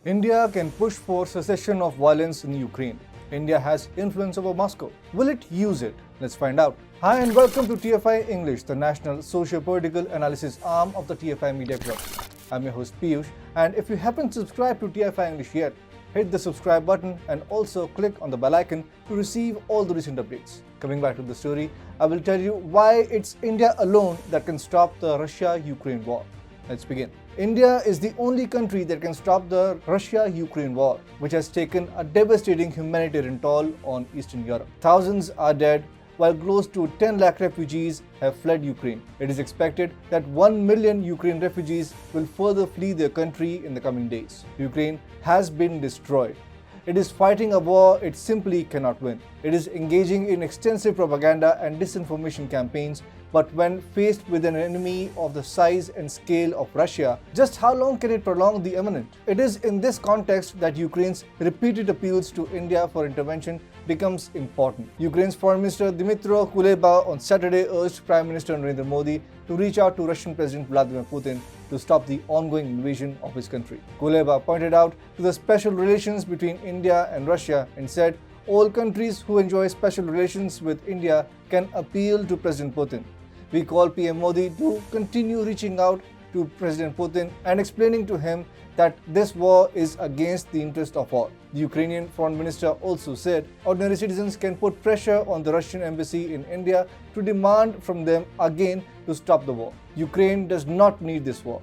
India can push for cessation of violence in Ukraine. India has influence over Moscow. Will it use it? Let's find out. Hi and welcome to TFI English, the national socio-political analysis arm of the TFI Media Group. I'm your host Piyush, and if you haven't subscribed to TFI English yet, hit the subscribe button and also click on the bell icon to receive all the recent updates. Coming back to the story, I will tell you why it's India alone that can stop the Russia-Ukraine war. Let's begin. India is the only country that can stop the Russia-Ukraine war, which has taken a devastating humanitarian toll on Eastern Europe. Thousands are dead, while close to 10 lakh refugees have fled Ukraine. It is expected that 1 million Ukraine refugees will further flee their country in the coming days. Ukraine has been destroyed. It is fighting a war it simply cannot win. It is engaging in extensive propaganda and disinformation campaigns, but when faced with an enemy of the size and scale of Russia, just how long can it prolong the imminent? It is in this context that Ukraine's repeated appeals to India for intervention becomes important. Ukraine's Foreign Minister Dmytro Kuleba on Saturday urged Prime Minister Narendra Modi to reach out to Russian President Vladimir Putin to stop the ongoing invasion of his country. Kuleba pointed out to the special relations between India and Russia and said all countries who enjoy special relations with India can appeal to President Putin. We call PM Modi to continue reaching out to President Putin and explaining to him that this war is against the interest of all. The Ukrainian Foreign Minister also said ordinary citizens can put pressure on the Russian embassy in India to demand from them again to stop the war. Ukraine does not need this war.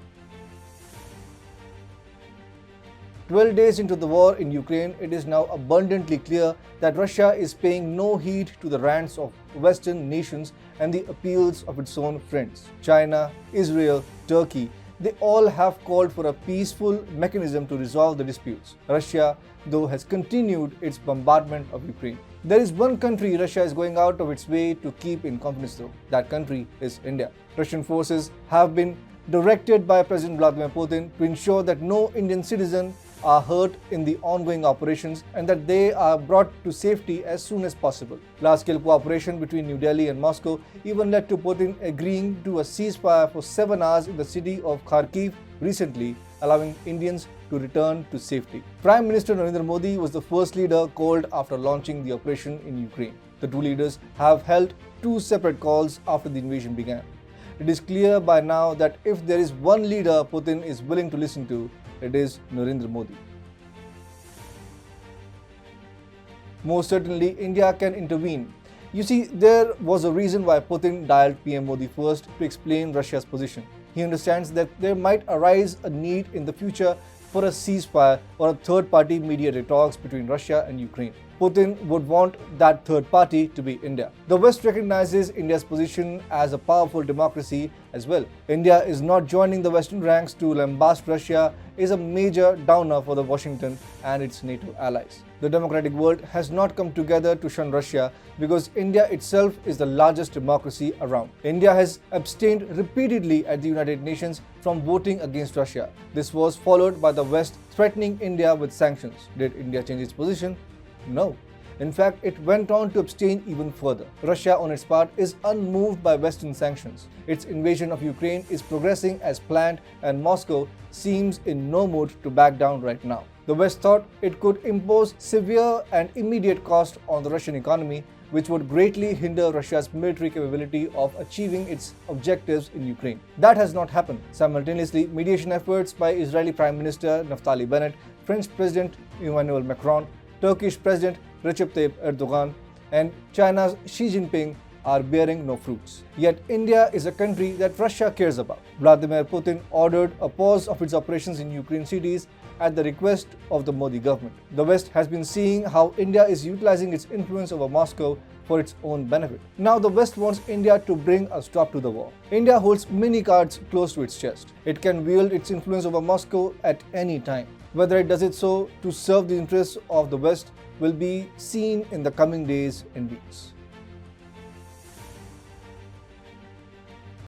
12 days into the war in Ukraine, it is now abundantly clear that Russia is paying no heed to the rants of Western nations and the appeals of its own friends. China, Israel, Turkey, they all have called for a peaceful mechanism to resolve the disputes. Russia, though, has continued its bombardment of Ukraine. There is one country Russia is going out of its way to keep in confidence though. That country is India. Russian forces have been directed by President Vladimir Putin to ensure that no Indian citizen are hurt in the ongoing operations and that they are brought to safety as soon as possible. Large-scale cooperation between New Delhi and Moscow even led to Putin agreeing to a ceasefire for 7 hours in the city of Kharkiv recently, allowing Indians to return to safety. Prime Minister Narendra Modi was the first leader called after launching the operation in Ukraine. The two leaders have held two separate calls after the invasion began. It is clear by now that if there is one leader Putin is willing to listen to, it is Narendra Modi. Most certainly, India can intervene. You see, there was a reason why Putin dialed PM Modi first to explain Russia's position. He understands that there might arise a need in the future for a ceasefire or a third-party mediated talks between Russia and Ukraine. Putin would want that third party to be India. The West recognizes India's position as a powerful democracy as well. India is not joining the Western ranks to lambast Russia is a major downer for Washington and its NATO allies. The democratic world has not come together to shun Russia because India itself is the largest democracy around. India has abstained repeatedly at the United Nations from voting against Russia. This was followed by the West threatening India with sanctions. Did India change its position? No. In fact, it went on to abstain even further. Russia, on its part, is unmoved by Western sanctions. Its invasion of Ukraine is progressing as planned, and Moscow seems in no mood to back down right now. The West thought it could impose severe and immediate cost on the Russian economy, which would greatly hinder Russia's military capability of achieving its objectives in Ukraine. That has not happened. Simultaneously, mediation efforts by Israeli Prime Minister Naftali Bennett, French President Emmanuel Macron, Turkish President Recep Tayyip Erdogan, and China's Xi Jinping are bearing no fruits. Yet India is a country that Russia cares about. Vladimir Putin ordered a pause of its operations in Ukraine cities at the request of the Modi government. The West has been seeing how India is utilizing its influence over Moscow for its own benefit. Now the West wants India to bring a stop to the war. India holds many cards close to its chest. It can wield its influence over Moscow at any time. Whether it does it so to serve the interests of the West will be seen in the coming days and weeks.